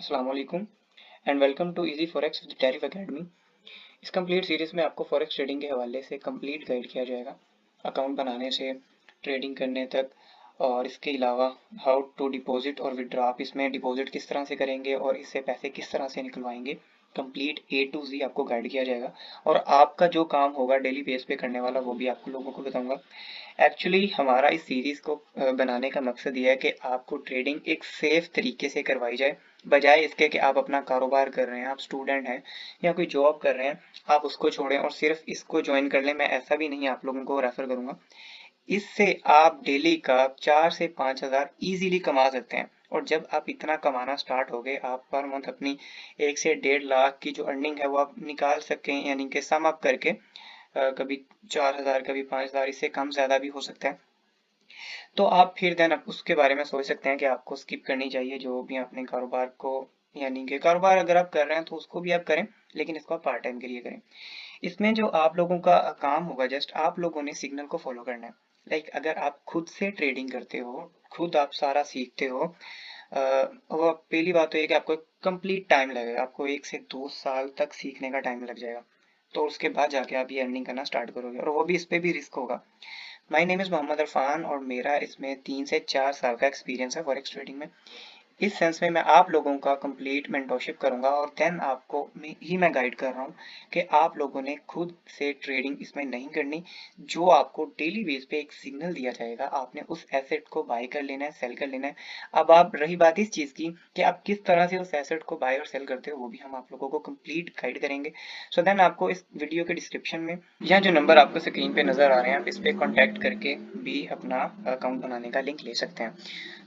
अस्सलाम वालेकुम and welcome to easy forex with tariff academy. इस कंप्लीट सीरीज में आपको फॉरेक्स ट्रेडिंग के हवाले से कंप्लीट गाइड किया जाएगा, अकाउंट बनाने से ट्रेडिंग करने तक। और इसके अलावा हाउ टू डिपॉजिट और विड्रॉ, आप इसमें डिपॉजिट किस तरह से करेंगे और इससे पैसे किस तरह से निकलवाएंगे, कंप्लीट ए टू जी आपको गाइड किया जाएगा। और आपका जो काम होगा डेली बेस पे करने वाला वो भी आपको लोगों को बताऊंगा। एक्चुअली हमारा इस सीरीज को बनाने का मकसद ये है कि आपको ट्रेडिंग एक सेफ तरीके से करवाई जाए, बजाय इसके कि आप अपना कारोबार कर रहे हैं, आप स्टूडेंट हैं या कोई जॉब कर रहे हैं, आप उसको छोड़ें और सिर्फ इसको ज्वाइन कर लें। मैं ऐसा भी नहीं आप लोगों को रेफर करूंगा। इससे आप डेली का 4 से 5 हज़ार इजीली कमा सकते हैं। और जब आप इतना कमाना स्टार्ट हो गए, आप पर मंथ अपनी 1 से 1.5 लाख की जो अर्निंग है वो आप निकाल सकें, यानी कि सम अप करके कभी 4 हज़ार कभी 5 हज़ार, इससे कम ज्यादा भी हो सकता है। तो आप फिर देन आप उसके बारे में सोच सकते हैं कि आपको स्किप करनी चाहिए जो भी अपने कारोबार को, यानी कि कारोबार अगर आप कर रहे हैं तो उसको भी आप करें, लेकिन इसको आप पार्ट टाइम के लिए करें। इसमें जो आप लोगों का काम होगा, जस्ट आप लोगों ने सिग्नल को फॉलो करना है। लाइक अगर आप खुद से ट्रेडिंग करते हो, खुद आप सारा सीखते हो, वो पहली बात तो ये कि आपको कंप्लीट टाइम लगेगा, आपको 1 से 2 साल तक सीखने का टाइम लग जाएगा। तो उसके बाद जाके आप ये अर्निंग करना स्टार्ट करोगे, और वो भी इस पे भी रिस्क होगा। My name is Mohammad Irfan और मेरा इसमें 3 से 4 साल का एक्सपीरियंस है फॉरेक्स ट्रेडिंग में। इस सेंस में मैं आप लोगों का कंप्लीट मेंटरशिप करूंगा और देन आपको मैं गाइड कर रहा हूँ कि आप लोगों ने खुद से ट्रेडिंग इसमें नहीं करनी। जो आपको डेली बेस पे एक सिग्नल दिया जाएगा, आपने उस एसेट को बाय कर लेना है, सेल कर लेना है। अब आप रही बात इस चीज़ की कि आप किस तरह से उस एसेट को बाय और सेल करते हो, वो भी हम आप लोगों को कंप्लीट गाइड करेंगे। सो देन आपको इस वीडियो के डिस्क्रिप्शन में या जो नंबर आपको स्क्रीन पे नजर आ रहे हैं, आप इस पे कॉन्टैक्ट करके भी अपना अकाउंट बनाने का लिंक ले सकते हैं।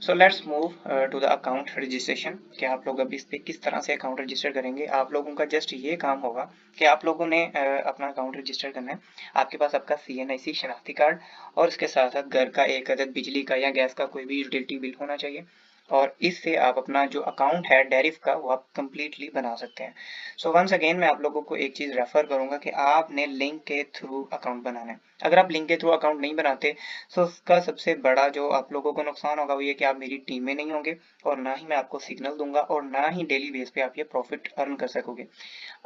So let's move to the account registration, कि आप लोग अभी इस पे किस तरह से अकाउंट रजिस्टर करेंगे। आप लोगों का जस्ट ये काम होगा कि आप लोगों ने अपना अकाउंट रजिस्टर करना है। आपके पास आपका CNIC शनाख्ती कार्ड और इसके साथ साथ घर का एक अदद बिजली का या गैस का कोई भी यूटिलिटी बिल होना चाहिए। और इससे आप अपना जो अकाउंट है डेरिफ का, वो आप कंप्लीटली बना सकते हैं। सो वंस अगेन मैं आप लोगों को एक चीज़ रेफर करूंगा कि आपने लिंक के थ्रू अकाउंट बनाना है। अगर आप लिंक के थ्रू अकाउंट नहीं बनाते, तो उसका सबसे बड़ा जो आप लोगों को नुकसान होगा वो ये कि आप मेरी टीम में नहीं होंगे, और ना ही मैं आपको सिग्नल दूंगा, और ना ही डेली बेस पे आप ये प्रॉफिट अर्न कर सकोगे।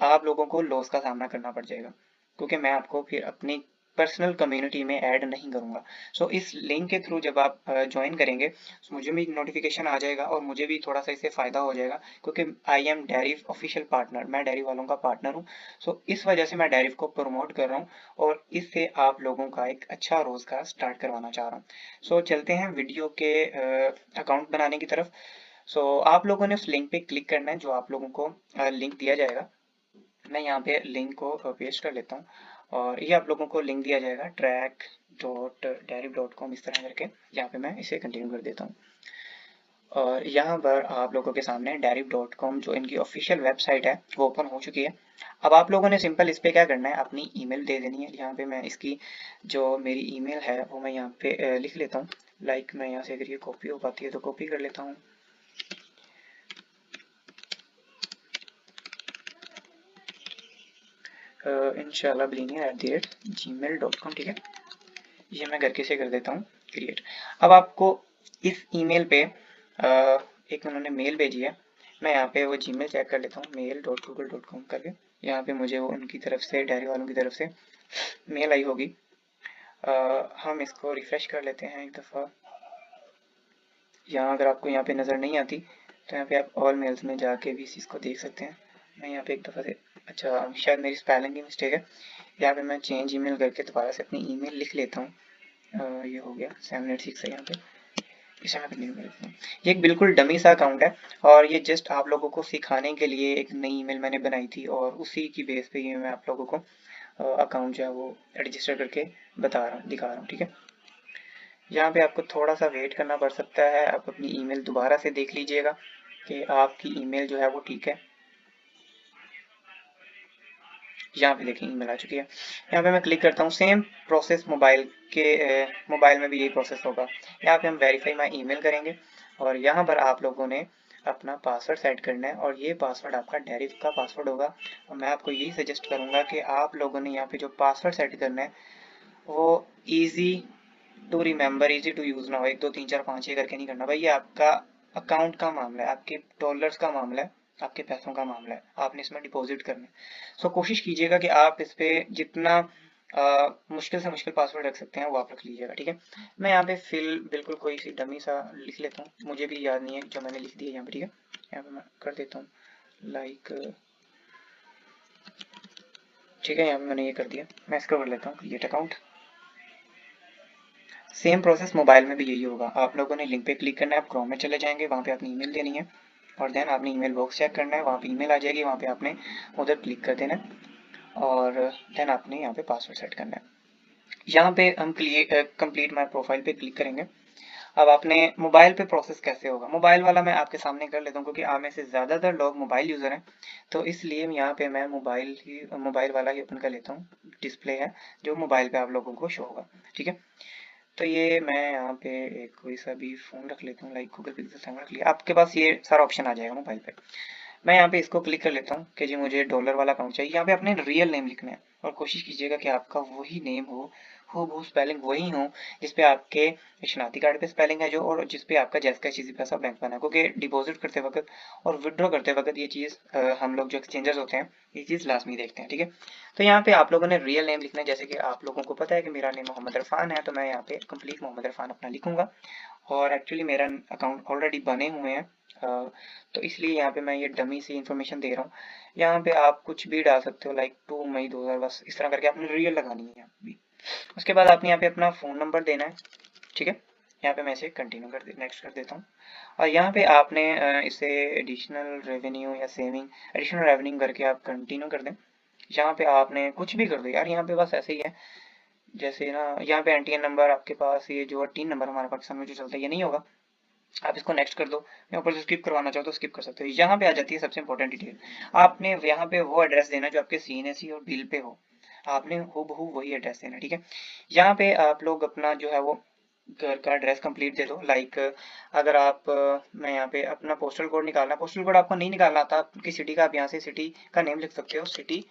आप लोगों को लॉस का सामना करना पड़ जाएगा, क्योंकि मैं आपको फिर अपनी पर्सनल कम्युनिटी में ऐड नहीं करूंगा। सो इस लिंक के थ्रू जब आप ज्वाइन करेंगे, तो मुझे भी नोटिफिकेशन आ जाएगा और मुझे भी थोड़ा सा इससे फायदा हो जाएगा, क्योंकि आई एम डेरिफ ऑफिशियल पार्टनर, मैं डेरिफ वालों का पार्टनर हूँ। सो इस वजह से मैं डेरिफ को प्रमोट कर रहा हूँ और इससे आप लोगों का एक अच्छा रोजगार स्टार्ट करवाना चाह रहा हूँ। सो चलते हैं वीडियो के अकाउंट बनाने की तरफ। सो आप लोगों ने उस लिंक पे क्लिक करना है जो आप लोगों को लिंक दिया जाएगा। मैं यहाँ पे लिंक को पेस्ट कर लेता हूँ, और ये आप लोगों को लिंक दिया जाएगा track.deriv.com, इस तरह करके। यहाँ पे मैं इसे कंटिन्यू कर देता हूँ, और यहाँ पर आप लोगों के सामने deriv.com जो इनकी ऑफिशियल वेबसाइट है वो ओपन हो चुकी है। अब आप लोगों ने सिंपल इस पे क्या करना है, अपनी ईमेल दे देनी है। यहाँ पे मैं इसकी जो मेरी ईमेल है वो मैं यहाँ पे लिख लेता हूँ। लाइक मैं यहाँ से अगर ये कॉपी हो पाती है तो कॉपी कर लेता हूँ। इंशाल्लाह blini@gmail.com, ठीक है। ये मैं करके से कर देता हूँ क्रिएट। अब आपको इस ईमेल पे एक उन्होंने मेल भेजी है। मैं यहाँ पे वो जीमेल चेक कर लेता हूँ, mail.google.com करके। यहाँ पे मुझे वो उनकी तरफ से, डायरी वालों की तरफ से मेल आई होगी। हम इसको रिफ्रेश कर लेते हैं एक दफ़ा। यहाँ अगर आपको यहाँ पे नज़र नहीं आती तो यहाँ पे आप ऑल मेल्स में जाके भी इस चीज़ को देख सकते हैं। मैं यहाँ पे एक दफ़ा से, अच्छा शायद मेरी स्पेलिंग की मिस्टेक है। यहाँ पे मैं चेंज ईमेल करके दोबारा से अपनी ईमेल लिख लेता हूँ। ये हो गया 786 है यहाँ पे, इसे मैं कंटिन्यू कर देता हूँ। ये एक बिल्कुल डमी सा अकाउंट है, और ये जस्ट आप लोगों को सिखाने के लिए एक नई ईमेल मैंने बनाई थी, और उसी की बेस पे ये मैं आप लोगों को अकाउंट जो है वो रजिस्टर करके बता रहा हूँ, दिखा रहा हूँ, ठीक है। यहाँ पे आपको थोड़ा सा वेट करना पड़ सकता है। आप अपनी ईमेल दोबारा से देख लीजिएगा कि आपकी ईमेल जो है वो ठीक है। यहाँ पे देखिए ईमेल आ चुकी है। यहाँ पे मैं क्लिक करता हूँ, सेम प्रोसेस मोबाइल में भी यही प्रोसेस होगा। यहाँ पे हम वेरीफाई माई ईमेल करेंगे, और यहाँ पर आप लोगों ने अपना पासवर्ड सेट करना है, और ये पासवर्ड आपका डेरिफ का पासवर्ड होगा। और मैं आपको यही सजेस्ट करूँगा कि आप लोगों ने यहाँ पे जो पासवर्ड सेट करना है वो easy to remember, easy to use ना हो। 1 2 3 4 5 6 करके नहीं करना भाई, ये आपका अकाउंट का मामला है, आपके डॉलर्स का मामला है। आपके पैसों का मामला है, आपने इसमें डिपॉजिट करना है। सो कोशिश कीजिएगा कि आप इस पे जितना मुश्किल से मुश्किल पासवर्ड रख सकते हैं वो आप रख लीजिएगा, ठीक है। मैं यहाँ पे बिल्कुल कोई सी डमी सा लिख लेता हूँ, मुझे भी याद नहीं है जो मैंने लिख दिया यहाँ पे, ठीक है। यहाँ पे मैं कर देता हूँ लाइक, ठीक है, यहाँ पे मैंने ये कर दिया। मैं इसको कर लेता हूँ create account. Same process mobile में भी यही होगा। आप लोगों ने लिंक पे क्लिक करना है, आप क्रोम में चले जाएंगे, वहाँ पे अपनी ईमेल देनी है और देन आपने ईमेल बॉक्स चेक करना है, वहाँ पे ईमेल आ जाएगी, वहाँ पे आपने उधर क्लिक कर देना है और देन आपने यहाँ पे पासवर्ड सेट करना है। यहाँ पे हम कंप्लीट माई प्रोफाइल पे क्लिक करेंगे। अब आपने मोबाइल पे प्रोसेस कैसे होगा, मोबाइल वाला मैं आपके सामने कर लेता हूँ क्योंकि आप में से ज़्यादातर लोग मोबाइल यूज़र हैं, तो इसलिए यहाँ पे मैं मोबाइल वाला ही ओपन कर लेता हूँ। डिस्प्ले है जो मोबाइल पे आप लोगों को शो होगा, ठीक है। तो ये मैं यहाँ पे एक कोई सा भी फ़ोन रख लेता हूँ, लाइक गूगल पिक्सल 7 रख लिया। आपके पास ये सारा ऑप्शन आ जाएगा मोबाइल पे। मैं यहाँ पे इसको क्लिक कर लेता हूँ कि जी मुझे डॉलर वाला अकाउंट चाहिए। यहाँ पे अपने रियल नेम लिखना है और कोशिश कीजिएगा कि आपका वही नेम हो, वो स्पेलिंग वही हो जिसपे आपके शनाख्ती कार्ड पे स्पेलिंग है जो, और जिसपे आपका जैस का चीज़ी पैसा बैंक बना है। क्योंकि डिपॉजिट करते वक्त और विड्रॉ करते वक्त ये चीज़ हम लोग जो एक्सचेंजर्स होते हैं ये चीज़ लाजमी देखते हैं, ठीक है। तो यहाँ पे आप लोगों ने रियल नेम लिखना है। जैसे कि आप लोगों को पता है कि मेरा नेम मोहम्मद इरफान है, तो मैं यहाँ पे कंप्लीट मोहम्मद इरफान अपना लिखूंगा और एक्चुअली मेरा अकाउंट ऑलरेडी बने हुए हैं, तो इसलिए यहाँ पे मैं ये डमी सी इन्फॉर्मेशन दे रहा हूँ। यहाँ पे आप कुछ भी डाल सकते हो, लाइक 2 मई 2000, बस इस तरह करके आपने रियल लगानी है यहाँ भी। उसके बाद आपने यहाँ पे अपना फ़ोन नंबर देना है, ठीक है। यहाँ पे मैं इसे कंटिन्यू नेक्स्ट कर देता हूँ और यहाँ पे आपने इसे एडिशनल रेवेन्यू या सेविंग एडिशनल रेवेन्यू करके आप कंटिन्यू कर दें। यहाँ पे आपने कुछ भी कर दो यार, यहाँ पे बस ऐसे ही है जैसे ना, यहाँ पे एनटीएन नंबर आपके पास ये जो 3 नंबर हमारे पाकिस्तान में जो चलता है ये नहीं होगा, आप इसको नेक्स्ट कर दो। मैं ऊपर से स्किप करवाना चाहो तो स्किप कर सकते हो। यहाँ पे आ जाती है सबसे इंपॉर्टेंट डिटेल, आपने यहाँ पे वो एड्रेस देना जो आपके सीएनएसी और बिल पे हो, आपने हूबहू वही एड्रेस देना, ठीक है। यहाँ पे आप लोग अपना जो है वो घर का एड्रेस कंप्लीट दे दो। लाइक अगर आप मैं यहाँ पे अपना पोस्टल कोड निकालना, पोस्टल कोड आपको नहीं निकालना था आपकी सिटी का, आप यहाँ से सिटी का नेम लिख सकते हो, सिटी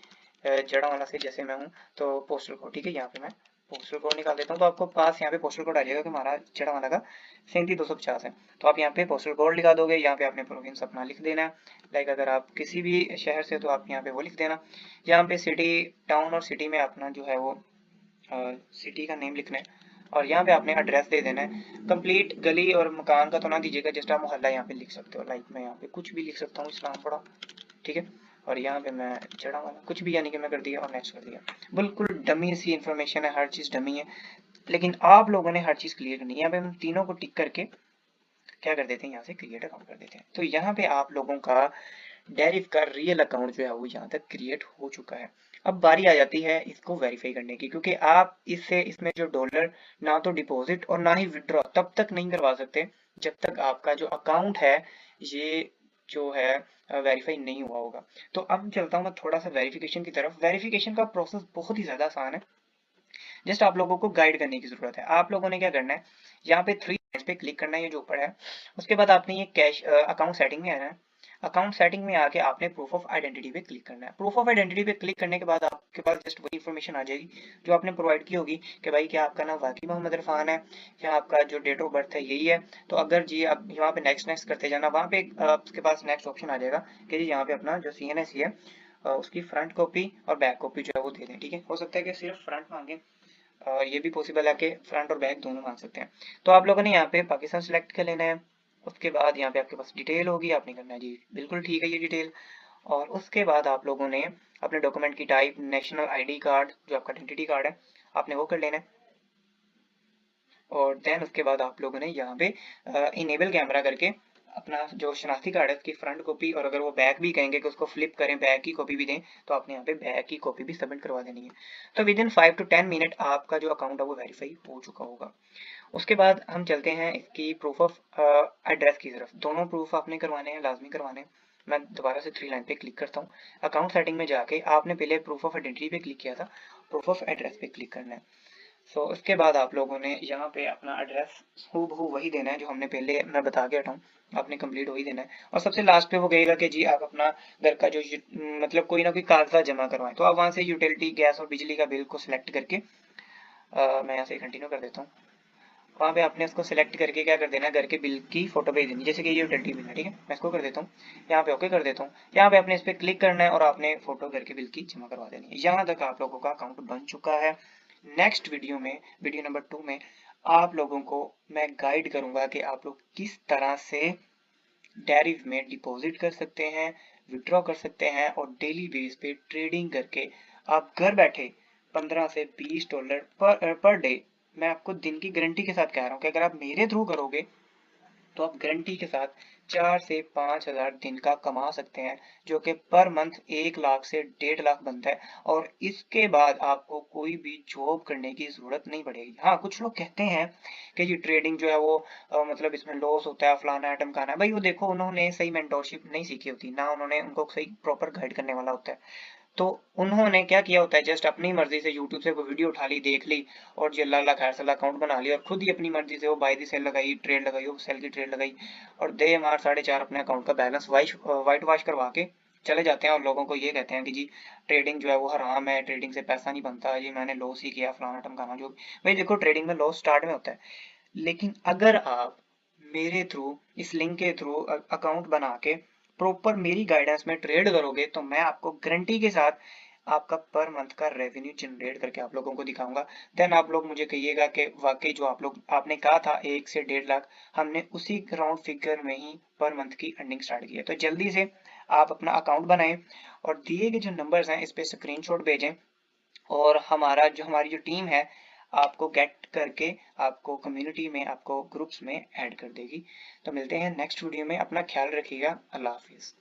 जड़ावाला से जैसे मैं हूँ, तो पोस्टल कोड, ठीक है। यहाँ पे मैं पोस्टल कोड निकाल देता हूँ तो आपको पास यहाँ पे पोस्टल कोड आ जाएगा कि हमारा जड़ावाला का 37,250 है, तो आप यहाँ पे पोस्टल कोड लिखा दोगे। यहाँ पे आपने प्रोविंस अपना लिख देना है, लाइक अगर आप किसी भी शहर से तो आप यहाँ पे वो लिख देना। यहाँ पे सिटी टाउन और सिटी में अपना जो है वो सिटी का नेम लिखना है और यहाँ पे आपने एड्रेस दे देना है। कंप्लीट गली और मकान का तो ना दीजिएगा, जस्ट आप मोहल्ला यहाँ पे लिख सकते हो, लाइक मैं यहाँ पे कुछ भी लिख सकता हूँ, इस्लामपुरा, ठीक है। और यहाँ पे मैं जड़ा वाला कुछ भी यानी कि मैं कर दिया और नेक्स्ट कर दिया। बिल्कुल डमी सी इन्फॉर्मेशन है, हर चीज़ डमी है, लेकिन आप लोगों ने हर चीज़ क्लियर करनी है। यहाँ पे हम तीनों को टिक करके क्या कर देते हैं, यहाँ से क्रिएट अकाउंट कर देते हैं। तो यहाँ पे आप लोगों का डेरिव का रियल अकाउंट जो है वो यहाँ तक क्रिएट हो चुका है। अब बारी आ जाती है इसको वेरीफाई करने की, क्योंकि आप इसमें जो डॉलर ना तो डिपॉजिट और ना ही विड्रॉ तब तक नहीं करवा सकते जब तक आपका जो अकाउंट है ये जो है वेरीफाई नहीं हुआ होगा। तो अब चलता हूँ मैं थोड़ा सा वेरिफिकेशन की तरफ। वेरिफिकेशन का प्रोसेस बहुत ही ज़्यादा आसान है, जस्ट आप लोगों को गाइड करने की ज़रूरत है। आप लोगों ने क्या करना है, यहाँ पे 3 लाइन्स पे क्लिक करना है, ये जो ऊपर है। उसके बाद आपने ये कैश अकाउंट सेटिंग में आना है। अकाउंट सेटिंग में आके आपने प्रूफ ऑफ आइडेंटिटी पे क्लिक करना है। प्रूफ ऑफ आइडेंटिटी पे क्लिक करने के बाद आपके पास जस्ट वही इन्फॉर्मेशन आ जाएगी जो आपने प्रोवाइड की होगी कि भाई क्या आपका नाम वाकई मोहम्मद इरफान है या आपका जो डेट ऑफ बर्थ है यही है। तो अगर जी आप यहाँ पे नेक्स्ट नेक्स्ट करते जाना, वहाँ पे आपके पास नेक्स्ट ऑप्शन आ जाएगा कि जी यहाँ पे अपना जो सीएनएसी है उसकी फ्रंट कॉपी और बैक कॉपी जो है वो दे दें, ठीक है। हो सकता है कि सिर्फ फ्रंट मांगे और ये भी पॉसिबल है कि फ्रंट और बैक दोनों मांग सकते हैं। तो आप लोगों ने यहाँ पे पाकिस्तान सेलेक्ट कर लेना है। उसके बाद यहाँ पे आपके पास डिटेल होगी, आपने करना है जी बिल्कुल ठीक है ये डिटेल। और उसके बाद आप लोगों ने अपने डॉक्यूमेंट की टाइप नेशनल आईडी कार्ड जो आपका आइडेंटिटी कार्ड है आपने वो कर लेना है। और देन उसके बाद आप लोगों ने यहाँ पे इनेबल कैमरा करके अपना जो शनाख्ती कार्ड है उसकी फ्रंट कॉपी, और अगर वो बैक भी कहेंगे कि उसको फ्लिप करें बैक की कॉपी भी दें, तो आपने यहाँ पे बैक की कॉपी भी सबमिट करवा देनी है। तो विद इन 5 to 10 मिनट आपका जो अकाउंट है वो वेरीफाई हो चुका होगा। उसके बाद हम चलते हैं इसकी प्रूफ ऑफ एड्रेस की तरफ। दोनों प्रूफ आपने करवाने हैं, लाजमी करवाने हैं। मैं दोबारा से 3 लाइन पे क्लिक करता हूँ। अकाउंट सेटिंग में जाके आपने पहले प्रूफ ऑफ आइडेंटिटी पे क्लिक किया था, प्रूफ ऑफ एड्रेस पे क्लिक करना है। सो उसके बाद आप लोगों ने यहाँ पे अपना एड्रेस हूबहू वही देना है जो हमने पहले मैं बता के हटा हूँ, आपने कंप्लीट वही देना है। और सबसे लास्ट पे वो कहेगा कि जी आप अपना घर का जो मतलब कोई ना कोई कागजात जमा करवाएं, तो आप वहाँ से यूटिलिटी गैस और बिजली का बिल को सिलेक्ट करके मैं यहाँ से कंटिन्यू कर देता हूँ। वहाँ पे आपने उसको सिलेक्ट करके क्या कर देना है, घर के बिल की फोटो भेज देनी। जैसे कि ये उtility बिल है, ठीक है, मैं इसको कर देता हूँ, यहाँ पे ओके कर देता हूँ। यहाँ पे आपने इस पर क्लिक करना है और आपने फोटो घर के बिल की जमा करवा देनी है। यहाँ तक आप लोगों का अकाउंट बन चुका है। नेक्स्ट वीडियो में, वीडियो नंबर 2 में आप लोगों को मैं गाइड करूंगा कि आप लोग किस तरह से डायरी में डिपॉजिट कर सकते हैं, विड्रॉ कर सकते हैं और डेली बेस पे ट्रेडिंग करके आप घर बैठे 15 से $20 पर डे, मैं आपको दिन की गारंटी के साथ कह रहा हूँ कि अगर आप मेरे थ्रू करोगे तो आप गारंटी के साथ 4 से 5 हज़ार दिन का कमा सकते हैं, जो कि पर मंथ 1 लाख से 1.5 लाख बनता है। और इसके बाद आपको कोई भी जॉब करने की जरूरत नहीं पड़ेगी। हाँ, कुछ लोग कहते हैं कि ये ट्रेडिंग जो है वो मतलब इसमें लॉस होता है, फलाना आइटम खाना है। भाई वो देखो, उन्होंने सही मेंटोरशिप नहीं सीखी होती ना, उन्होंने उनको सही प्रॉपर गाइड करने वाला होता है। तो उन्होंने क्या किया होता है, जस्ट अपनी मर्जी से यूट्यूब से कोई वीडियो उठा ली, देख ली और जी अल्लाह खैर सल्ला अकाउंट बना लिया और खुद ही अपनी मर्जी से वो बाय दी सेल लगाई, ट्रेड लगाई, वो सेल की ट्रेड लगाई और दे मार 4.5 अपने अकाउंट का बैलेंस वाइट वॉश करवा के चले जाते हैं और लोगों को ये कहते हैं कि जी ट्रेडिंग जो है वो हराम है, ट्रेडिंग से पैसा नहीं बनता, ये मैंने लॉस ही किया, फलाना टमकाना। जो भाई देखो, ट्रेडिंग में लॉस स्टार्ट में होता है, लेकिन अगर आप मेरे थ्रू, इस लिंक के थ्रू अकाउंट बना के प्रॉपर मेरी गाइडेंस में ट्रेड करोगे तो मैं आपको गारंटी के साथ आपका पर मंथ का रेवेन्यू जनरेट करके आप लोगों को दिखाऊंगा। देन आप लोग मुझे कहिएगा कि वाकई जो आप लोग आपने कहा था 1 से 1.5 लाख, हमने उसी राउंड फिगर में ही पर मंथ की अर्निंग स्टार्ट की है। तो जल्दी से आप अपना अकाउंट बनाएं और दिए गए जो नंबर्स हैं इस पे स्क्रीनशॉट भेजें और हमारी जो टीम है आपको गेट करके आपको कम्युनिटी में, आपको ग्रुप्स में ऐड कर देगी। तो मिलते हैं नेक्स्ट वीडियो में, अपना ख्याल रखिएगा, अल्लाह हाफिज।